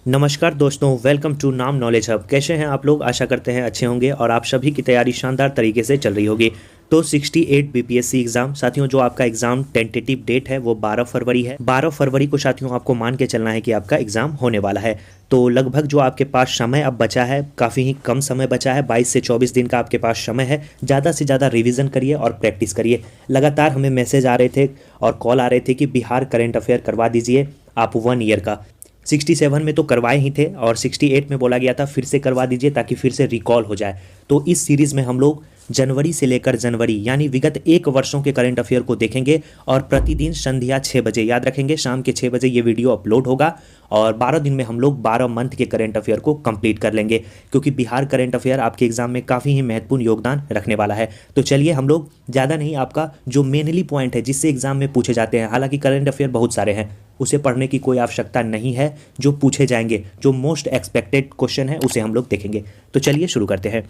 नमस्कार दोस्तों, welcome to नाम नॉलेज हब। कैसे हैं आप लोग? आशा करते हैं अच्छे होंगे और आप सभी की तैयारी शानदार तरीके से चल रही होगी। तो 68 बीपीएससी एग्जाम साथियों, जो आपका एग्जाम टेंटेटिव डेट है वो 12 फरवरी है। 12 फरवरी को साथियों आपको मान के चलना है कि आपका एग्जाम होने वाला है। तो लगभग जो आपके पास समय अब बचा है, काफ़ी ही कम समय बचा है। 22 से 24 दिन का आपके पास समय है। ज़्यादा से ज़्यादा रिवीजन करिए और प्रैक्टिस करिए। लगातार हमें मैसेज आ रहे थे और कॉल आ रहे थे कि बिहार करंट अफेयर करवा दीजिए आप 1 ईयर का। 67 में तो करवाए ही थे और 68 में बोला गया था फिर से करवा दीजिए ताकि फिर से रिकॉल हो जाए। तो इस सीरीज़ में हम लोग जनवरी से लेकर जनवरी यानी विगत 1 वर्षों के करंट अफेयर को देखेंगे और प्रतिदिन संध्या 6 बजे, याद रखेंगे शाम के 6 बजे ये वीडियो अपलोड होगा और 12 दिन में हम लोग 12 मंथ के करंट अफेयर को कंप्लीट कर लेंगे, क्योंकि बिहार करंट अफेयर आपके एग्जाम में काफ़ी ही महत्वपूर्ण योगदान रखने वाला है। तो चलिए हम लोग ज़्यादा नहीं, आपका जो मेनली पॉइंट है जिससे एग्जाम में पूछे जाते हैं, हालांकि करंट अफेयर बहुत सारे हैं, उसे पढ़ने की कोई आवश्यकता नहीं है। जो पूछे जाएंगे, जो मोस्ट एक्सपेक्टेड क्वेश्चन है उसे हम लोग देखेंगे। तो चलिए शुरू करते हैं।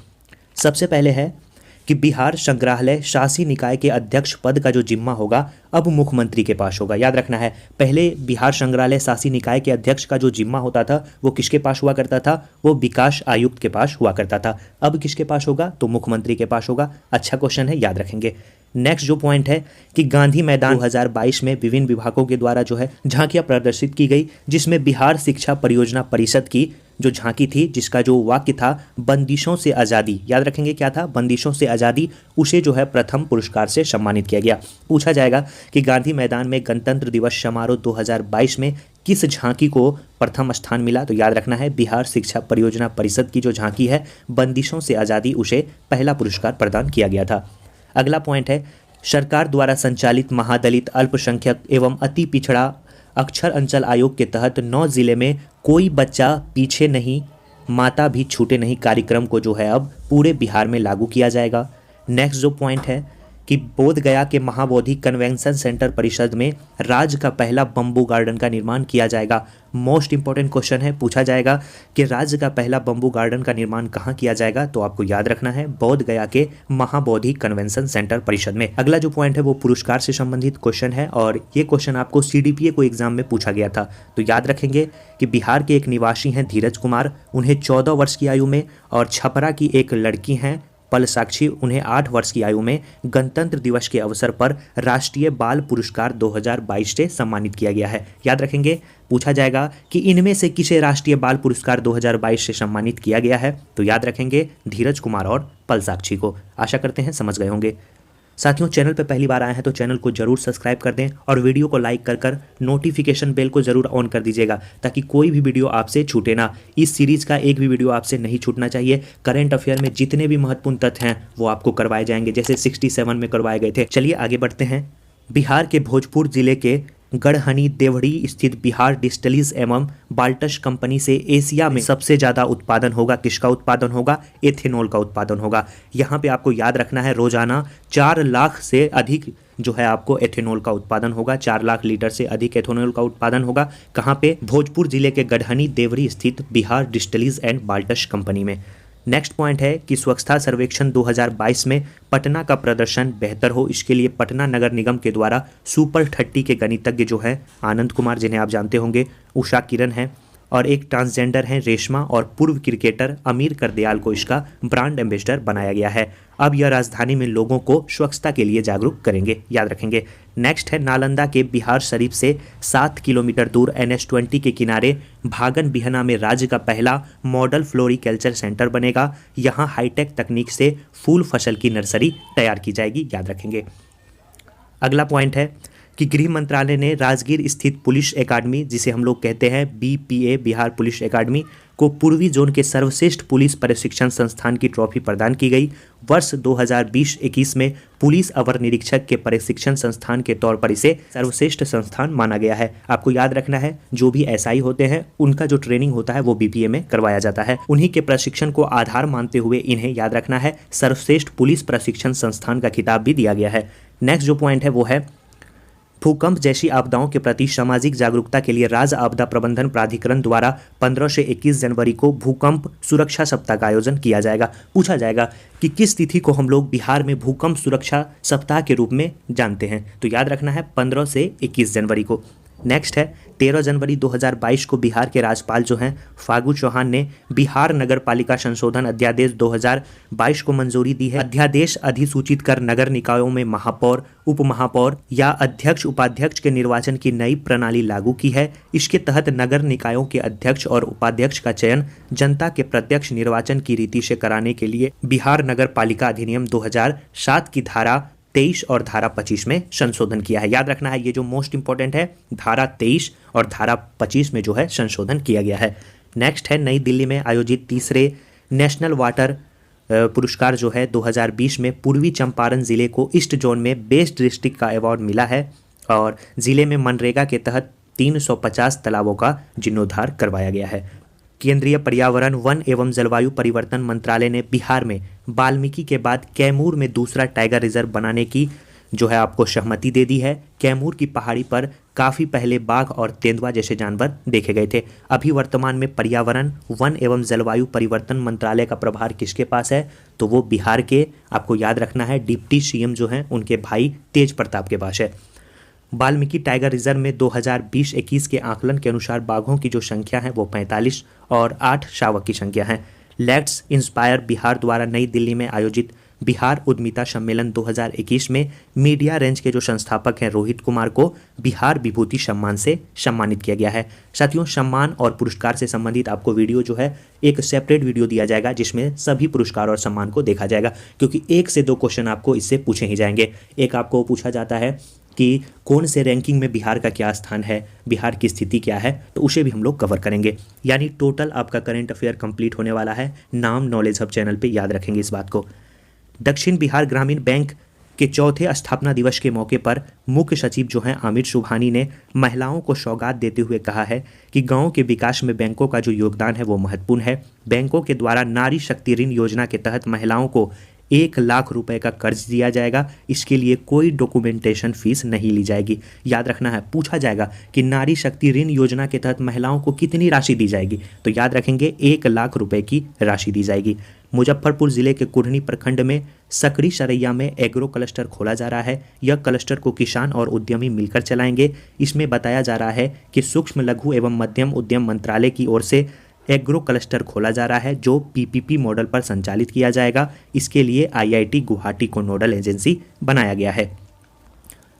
सबसे पहले है कि बिहार संग्रहालय शासी निकाय के अध्यक्ष पद का जो जिम्मा होगा अब मुख्यमंत्री के पास होगा। याद रखना है, पहले बिहार संग्रहालय शासी निकाय के अध्यक्ष का जो जिम्मा होता था वो किसके पास हुआ करता था? वो विकास आयुक्त के पास हुआ करता था। अब किसके पास होगा? तो मुख्यमंत्री के पास होगा। अच्छा क्वेश्चन है, याद रखेंगे। नेक्स्ट जो पॉइंट है कि गांधी मैदान 2022 में विभिन्न विभागों के द्वारा जो है झांकियां प्रदर्शित की गई, जिसमें बिहार शिक्षा परियोजना परिषद की जो झांकी थी, जिसका जो वाक्य था बंदिशों से आज़ादी, याद रखेंगे क्या था? बंदिशों से आज़ादी, उसे जो है प्रथम पुरस्कार से सम्मानित किया गया। पूछा जाएगा कि गांधी मैदान में गणतंत्र दिवस समारोह 2022 में किस झांकी को प्रथम स्थान मिला? तो याद रखना है बिहार शिक्षा परियोजना परिषद की जो झांकी है बंदिशों से आज़ादी, उसे पहला पुरस्कार प्रदान किया गया था। अगला पॉइंट है, सरकार द्वारा संचालित महादलित अल्पसंख्यक एवं अति पिछड़ा अक्षर अंचल आयोग के तहत 9 जिले में कोई बच्चा पीछे नहीं, माता भी छूटे नहीं कार्यक्रम को जो है अब पूरे बिहार में लागू किया जाएगा। नेक्स्ट जो पॉइंट है कि बोध गया के महाबोधि कन्वेंशन सेंटर परिषद में राज्य का पहला बम्बू गार्डन का निर्माण किया जाएगा। मोस्ट इंपॉर्टेंट क्वेश्चन है, पूछा जाएगा कि राज्य का पहला बम्बू गार्डन का निर्माण कहाँ किया जाएगा? तो आपको याद रखना है बोध गया के महाबोधि कन्वेंशन सेंटर परिषद में। अगला जो पॉइंट है वो पुरस्कार से संबंधित क्वेश्चन है और ये क्वेश्चन आपको सीडीपीए को एग्जाम में पूछा गया था। तो याद रखेंगे कि बिहार के एक निवासी हैं धीरज कुमार, उन्हें 14 वर्ष की आयु में, और छपरा की एक लड़की हैं पल साक्षी, उन्हें 8 वर्ष की आयु में गणतंत्र दिवस के अवसर पर राष्ट्रीय बाल पुरस्कार 2022 से सम्मानित किया गया है। याद रखेंगे, पूछा जाएगा कि इनमें से किसे राष्ट्रीय बाल पुरस्कार 2022 से सम्मानित किया गया है? तो याद रखेंगे धीरज कुमार और पल साक्षी को। आशा करते हैं समझ गए होंगे। साथियों, चैनल पर पहली बार आए हैं तो चैनल को जरूर सब्सक्राइब कर दें और वीडियो को लाइक कर नोटिफिकेशन बेल को जरूर ऑन कर दीजिएगा ताकि कोई भी वीडियो आपसे छूटे ना। इस सीरीज का एक भी वीडियो आपसे नहीं छूटना चाहिए। करंट अफेयर में जितने भी महत्वपूर्ण तथ्य हैं वो आपको करवाए जाएंगे, जैसे 67 में करवाए गए थे। चलिए आगे बढ़ते हैं। बिहार के भोजपुर जिले के गढ़हनी देवढ़ी स्थित बिहार डिस्टिलरीज एवं बाल्टस कंपनी से एशिया में सबसे ज़्यादा उत्पादन होगा। किसका उत्पादन होगा? एथेनॉल का उत्पादन होगा। यहाँ पे आपको याद रखना है रोजाना 4 लाख से अधिक जो है आपको एथेनॉल का उत्पादन होगा। 4 लाख लीटर से अधिक एथेनॉल का उत्पादन होगा। कहाँ पे? भोजपुर जिले के गढ़हनी देवढ़ी स्थित बिहार डिस्टिलरीज एंड बाल्टस कंपनी में। नेक्स्ट पॉइंट है कि स्वच्छता सर्वेक्षण 2022 में पटना का प्रदर्शन बेहतर हो, इसके लिए पटना नगर निगम के द्वारा सुपर 30 के गणितज्ञ जो है आनंद कुमार, जिन्हें आप जानते होंगे, उषा किरण है और एक ट्रांसजेंडर हैं रेशमा, और पूर्व क्रिकेटर अमीर करदयाल को इसका ब्रांड एम्बेसडर बनाया गया है। अब यह राजधानी में लोगों को स्वच्छता के लिए जागरूक करेंगे, याद रखेंगे। नेक्स्ट है नालंदा के बिहार शरीफ से 7 किलोमीटर दूर NH20 के किनारे भागन बिहना में राज्य का पहला मॉडल फ्लोरिकल्चर सेंटर बनेगा। यहाँ हाईटेक तकनीक से फूल फसल की नर्सरी तैयार की जाएगी, याद रखेंगे। अगला पॉइंट है कि गृह मंत्रालय ने राजगीर स्थित पुलिस एकेडमी, जिसे हम लोग कहते हैं BPA बिहार पुलिस एकेडमी, को पूर्वी जोन के सर्वश्रेष्ठ पुलिस प्रशिक्षण संस्थान की ट्रॉफी प्रदान की गई। वर्ष 2020-21 में पुलिस अवर निरीक्षक के प्रशिक्षण संस्थान के तौर पर इसे सर्वश्रेष्ठ संस्थान माना गया है। आपको याद रखना है जो भी SI होते हैं उनका जो ट्रेनिंग होता है वो BPA में करवाया जाता है। उन्हीं के प्रशिक्षण को आधार मानते हुए इन्हें याद रखना है सर्वश्रेष्ठ पुलिस प्रशिक्षण संस्थान का खिताब भी दिया गया है। नेक्स्ट जो पॉइंट है वो है भूकंप जैसी आपदाओं के प्रति सामाजिक जागरूकता के लिए राज्य आपदा प्रबंधन प्राधिकरण द्वारा 15 से 21 जनवरी को भूकंप सुरक्षा सप्ताह का आयोजन किया जाएगा। पूछा जाएगा कि किस तिथि को हम लोग बिहार में भूकंप सुरक्षा सप्ताह के रूप में जानते हैं? तो याद रखना है 15 से 21 जनवरी को। नेक्स्ट है 13 जनवरी 2022 को बिहार के राज्यपाल जो हैं फागू चौहान ने बिहार नगर पालिका संशोधन अध्यादेश 2022 को मंजूरी दी है। अध्यादेश अधिसूचित कर नगर निकायों में महापौर, उप महापौर या अध्यक्ष उपाध्यक्ष के निर्वाचन की नई प्रणाली लागू की है। इसके तहत नगर निकायों के अध्यक्ष और उपाध्यक्ष का चयन जनता के प्रत्यक्ष निर्वाचन की रीति से कराने के लिए बिहार नगर पालिका अधिनियम 2007 की धारा 23 और धारा 25 में संशोधन किया है। याद रखना है, ये जो मोस्ट इंपॉर्टेंट है, धारा 23 और धारा 25 में जो है संशोधन किया गया है। नेक्स्ट है नई दिल्ली में आयोजित तीसरे नेशनल वाटर पुरस्कार जो है 2020 में पूर्वी चंपारण जिले को ईस्ट जोन में बेस्ट डिस्ट्रिक्ट का अवार्ड मिला है और जिले में मनरेगा के तहत 350 तालाबों का जीर्णोद्धार करवाया गया है। केंद्रीय पर्यावरण, वन एवं जलवायु परिवर्तन मंत्रालय ने बिहार में वाल्मीकि के बाद कैमूर में दूसरा टाइगर रिजर्व बनाने की जो है आपको सहमति दे दी है। कैमूर की पहाड़ी पर काफ़ी पहले बाघ और तेंदुआ जैसे जानवर देखे गए थे। अभी वर्तमान में पर्यावरण, वन एवं जलवायु परिवर्तन मंत्रालय का प्रभार किसके पास है? तो वो बिहार के, आपको याद रखना है, डिप्टी सीएम जो हैं उनके भाई तेज प्रताप के पास है। वाल्मीकि टाइगर रिजर्व में 2020-21 के आकलन के अनुसार बाघों की जो संख्या है वो 45 और 8 शावक की संख्या है। लेट्स इंस्पायर बिहार द्वारा नई दिल्ली में आयोजित बिहार उद्यमिता सम्मेलन 2021 में मीडिया रेंज के जो संस्थापक हैं रोहित कुमार को बिहार विभूति सम्मान से सम्मानित किया गया है। साथियों, सम्मान और पुरस्कार से संबंधित आपको वीडियो जो है एक सेपरेट वीडियो दिया जाएगा जिसमें सभी पुरस्कार और सम्मान को देखा जाएगा, क्योंकि 1 से 2 क्वेश्चन आपको इससे पूछे ही जाएंगे। एक आपको पूछा जाता है कि कौन से रैंकिंग में बिहार का क्या स्थान है, बिहार की स्थिति क्या है, तो उसे भी हम लोग कवर करेंगे। यानी टोटल आपका करंट अफेयर कंप्लीट होने वाला है नाम नॉलेज हब चैनल पे, याद रखेंगे इस बात को। दक्षिण बिहार ग्रामीण बैंक के चौथे स्थापना दिवस के मौके पर मुख्य सचिव जो हैं अमित सुबहानी ने महिलाओं को सौगात देते हुए कहा है कि गांव के विकास में बैंकों का जो योगदान है वो महत्वपूर्ण है। बैंकों के द्वारा नारी शक्ति ऋण योजना के तहत महिलाओं को 1 लाख रुपए का कर्ज दिया जाएगा। इसके लिए कोई डॉक्यूमेंटेशन फीस नहीं ली जाएगी। याद रखना है, पूछा जाएगा कि नारी शक्ति ऋण योजना के तहत महिलाओं को कितनी राशि दी जाएगी, तो याद रखेंगे 1 लाख रुपए की राशि दी जाएगी। मुजफ्फरपुर जिले के कुढ़नी प्रखंड में सकरी सरैया में एग्रो क्लस्टर खोला जा रहा है। यह क्लस्टर को किसान और उद्यमी मिलकर चलाएंगे। इसमें बताया जा रहा है कि सूक्ष्म लघु एवं मध्यम उद्यम मंत्रालय की ओर से एग्रो क्लस्टर खोला जा रहा है जो पीपीपी मॉडल पर संचालित किया जाएगा। इसके लिए आईआईटी गुवाहाटी को नोडल एजेंसी बनाया गया है।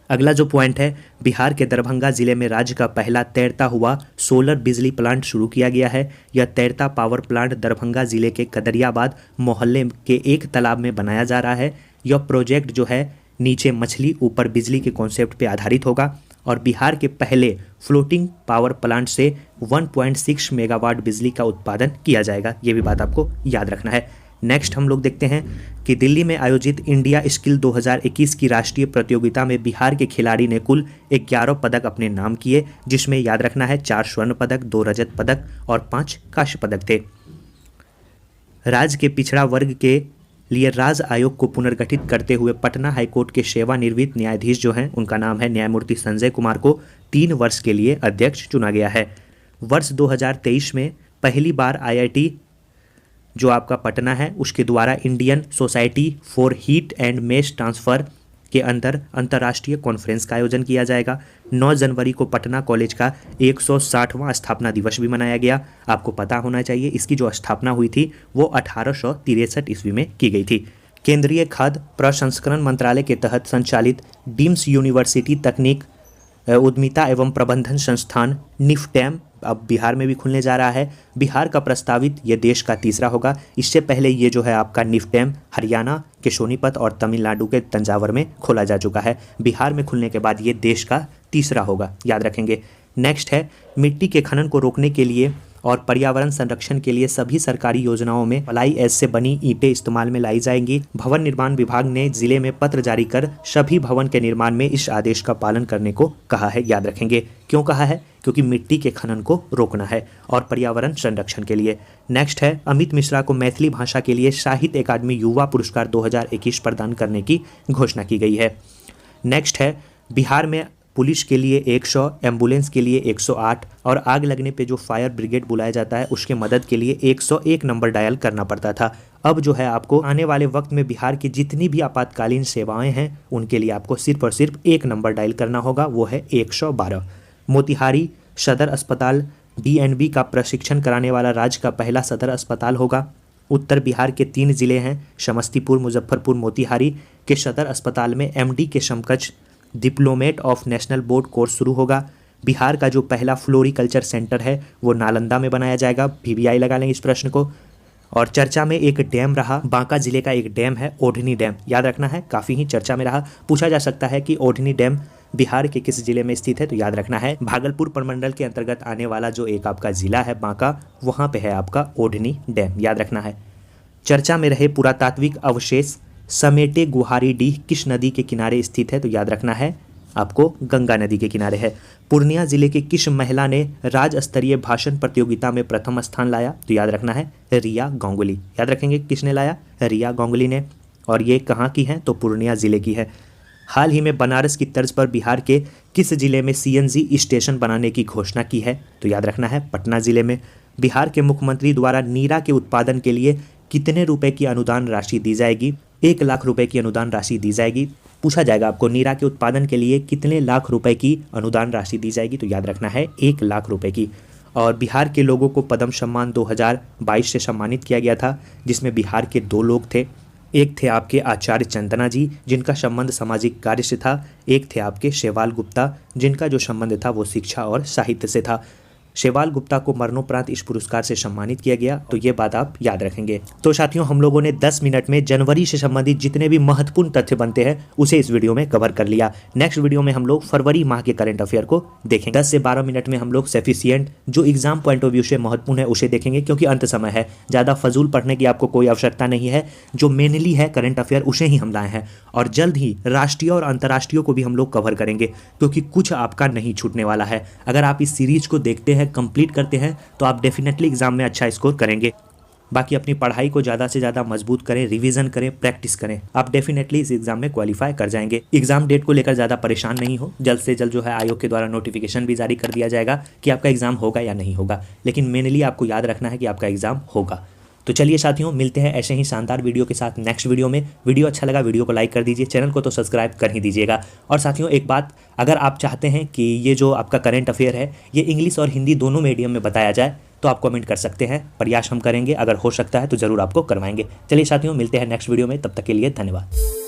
अगला जो पॉइंट है, बिहार के दरभंगा जिले में राज्य का पहला तैरता हुआ सोलर बिजली प्लांट शुरू किया गया है। यह तैरता पावर प्लांट दरभंगा जिले के कदरियाबाद मोहल्ले के एक तालाब में बनाया जा रहा है। यह प्रोजेक्ट जो है नीचे मछली ऊपर बिजली के कॉन्सेप्ट पे आधारित होगा और बिहार के पहले फ्लोटिंग पावर प्लांट से 1.6 मेगावाट बिजली का उत्पादन किया जाएगा। ये भी बात आपको याद रखना है। नेक्स्ट हम लोग देखते हैं कि दिल्ली में आयोजित इंडिया स्किल 2021 की राष्ट्रीय प्रतियोगिता में बिहार के खिलाड़ी ने कुल 11 पदक अपने नाम किए, जिसमें याद रखना है 4 स्वर्ण पदक, 2 रजत पदक और 5 कांस्य पदक थे। राज्य के पिछड़ा वर्ग के लिए राज्य आयोग को पुनर्गठित करते हुए पटना हाईकोर्ट के सेवानिवृत्त न्यायाधीश जो हैं उनका नाम है न्यायमूर्ति संजय कुमार को 3 वर्ष के लिए अध्यक्ष चुना गया है। वर्ष 2023 में पहली बार आईआईटी जो आपका पटना है उसके द्वारा Indian society for heat and mess transfer के अंदर अंतर्राष्ट्रीय कॉन्फ्रेंस का आयोजन किया जाएगा। 9 जनवरी को पटना कॉलेज का 160वां स्थापना दिवस भी मनाया गया। आपको पता होना चाहिए इसकी जो स्थापना हुई थी वो 1863 ईस्वी में की गई थी। केंद्रीय खाद्य प्रसंस्करण मंत्रालय के तहत संचालित डीम्स यूनिवर्सिटी तकनीक उद्यमिता एवं प्रबंधन संस्थान निफ्टैम अब बिहार में भी खुलने जा रहा है। बिहार का प्रस्तावित ये देश का तीसरा होगा। इससे पहले ये जो है आपका निफ्टैम हरियाणा के सोनीपत और तमिलनाडु के तंजावर में खोला जा चुका है। बिहार में खुलने के बाद ये देश का तीसरा होगा, याद रखेंगे। नेक्स्ट है मिट्टी के खनन को रोकने के लिए और पर्यावरण संरक्षण के लिए सभी सरकारी योजनाओं में प्लाई एश से बनी ईंटें इस्तेमाल में लाई जाएंगी। भवन निर्माण विभाग ने जिले में पत्र जारी कर सभी भवन के निर्माण में इस आदेश का पालन करने को कहा है, याद रखेंगे। क्यों कहा है? क्योंकि मिट्टी के खनन को रोकना है और पर्यावरण संरक्षण के लिए। नेक्स्ट है अमित मिश्रा को मैथिली भाषा के लिए साहित्य अकादमी युवा पुरस्कार 2021 प्रदान करने की घोषणा की गई है। नेक्स्ट है बिहार में पुलिस के लिए 100, एम्बुलेंस के लिए 108 और आग लगने पे जो फायर ब्रिगेड बुलाया जाता है उसके मदद के लिए 101 नंबर डायल करना पड़ता था। अब जो है आपको आने वाले वक्त में बिहार की जितनी भी आपातकालीन सेवाएं हैं उनके लिए आपको सिर्फ और सिर्फ 1 नंबर डायल करना होगा, वो है 112। मोतिहारी सदर अस्पताल डीएनबी का प्रशिक्षण कराने वाला राज्य का पहला सदर अस्पताल होगा। उत्तर बिहार के 3 जिले हैं समस्तीपुर, मुजफ्फरपुर, मोतिहारी के सदर अस्पताल में एमडी के समकक्ष diplomat of national board course शुरू होगा। बिहार का जो पहला फ्लोरिकल्चर सेंटर है वो नालंदा में बनाया जाएगा। वीवीआई लगा लेंगे इस प्रश्न को। और चर्चा में एक डैम रहा, बांका जिले का एक डैम है ओढ़नी डैम, याद रखना है, काफ़ी ही चर्चा में रहा। पूछा जा सकता है कि ओढ़नी डैम बिहार के किस जिले में स्थित है, तो याद रखना है भागलपुर प्रमंडल के अंतर्गत आने वाला जो एक आपका जिला है बांका, वहाँ पे है आपका ओढ़नी डैम, याद रखना है। चर्चा में रहे पुरातात्विक अवशेष समेटे गुहारीडीह किस नदी के किनारे स्थित है, तो याद रखना है आपको गंगा नदी के किनारे है। पूर्णिया जिले के किस महिला ने राज्य स्तरीय भाषण प्रतियोगिता में प्रथम स्थान लाया, तो याद रखना है रिया गांगुली, याद रखेंगे किसने लाया, रिया गांगुली ने। और ये कहाँ की है, तो पूर्णिया जिले की है। हाल ही में बनारस की तर्ज पर बिहार के किस जिले में सीएनजी स्टेशन बनाने की घोषणा की है, तो याद रखना है पटना जिले में। बिहार के मुख्यमंत्री द्वारा नीरा के उत्पादन के लिए कितने रुपए की अनुदान राशि दी जाएगी, 1 लाख रुपए की अनुदान राशि दी जाएगी। पूछा जाएगा आपको नीरा के उत्पादन के लिए कितने लाख रुपए की अनुदान राशि दी जाएगी, तो याद रखना है 1 लाख रुपए की। और बिहार के लोगों को पद्म सम्मान 2022 से सम्मानित किया गया था, जिसमें बिहार के 2 लोग थे। एक थे आपके आचार्य चंदना जी जिनका संबंध सामाजिक कार्य से था, एक थे आपके शेवाल गुप्ता जिनका जो संबंध था वो शिक्षा और साहित्य से था। शेवाल गुप्ता को मरणोपरांत इस पुरस्कार से सम्मानित किया गया, तो ये बात आप याद रखेंगे। तो साथियों, हम लोगों ने 10 मिनट में जनवरी से संबंधित जितने भी महत्वपूर्ण तथ्य बनते हैं उसे इस वीडियो में कवर कर लिया। नेक्स्ट वीडियो में हम लोग फरवरी माह के करंट अफेयर को देखेंगे। 10 से 12 मिनट में हम लोग सफिशिएंट जो एग्जाम पॉइंट ऑफ व्यू से महत्वपूर्ण है उसे देखेंगे, क्योंकि अंत समय है, ज़्यादा फजूल पढ़ने की आपको कोई आवश्यकता नहीं है। जो मेनली है करंट अफेयर उसे ही हम लाए हैं, और जल्द ही राष्ट्रीय और अंतर्राष्ट्रीय को भी हम लोग कवर करेंगे, क्योंकि कुछ आपका नहीं छूटने वाला है। अगर आप इस सीरीज को देखते हैं, कंप्लीट करते हैं, तो आप डेफिनेटली एग्जाम में अच्छा स्कोर करेंगे। बाकी अपनी पढ़ाई को ज़्यादा से ज़्यादा मजबूत करें, रिवीजन करें, प्रैक्टिस करें, आप डेफिनेटली इस एग्जाम में क्वालिफाई कर जाएंगे। एग्जाम डेट को लेकर ज़्यादा परेशान नहीं हो, जल्द से जल्द जो है आयोग के द्वारा नोटिफिकेशन भी जारी कर दिया जाएगा कि आपका एग्जाम होगा या नहीं होगा, लेकिन मेनली आपको याद रखना है कि आपका एग्जाम होगा। तो चलिए साथियों, मिलते हैं ऐसे ही शानदार वीडियो के साथ नेक्स्ट वीडियो में। वीडियो अच्छा लगा वीडियो को लाइक कर दीजिए, चैनल को तो सब्सक्राइब कर ही दीजिएगा। और साथियों एक बात, अगर आप चाहते हैं कि ये जो आपका करंट अफेयर है ये इंग्लिश और हिंदी दोनों मीडियम में बताया जाए, तो आप कमेंट कर सकते हैं, प्रयास हम करेंगे, अगर हो सकता है तो ज़रूर आपको करवाएंगे। चलिए साथियों, मिलते हैं नेक्स्ट वीडियो में, तब तक के लिए धन्यवाद।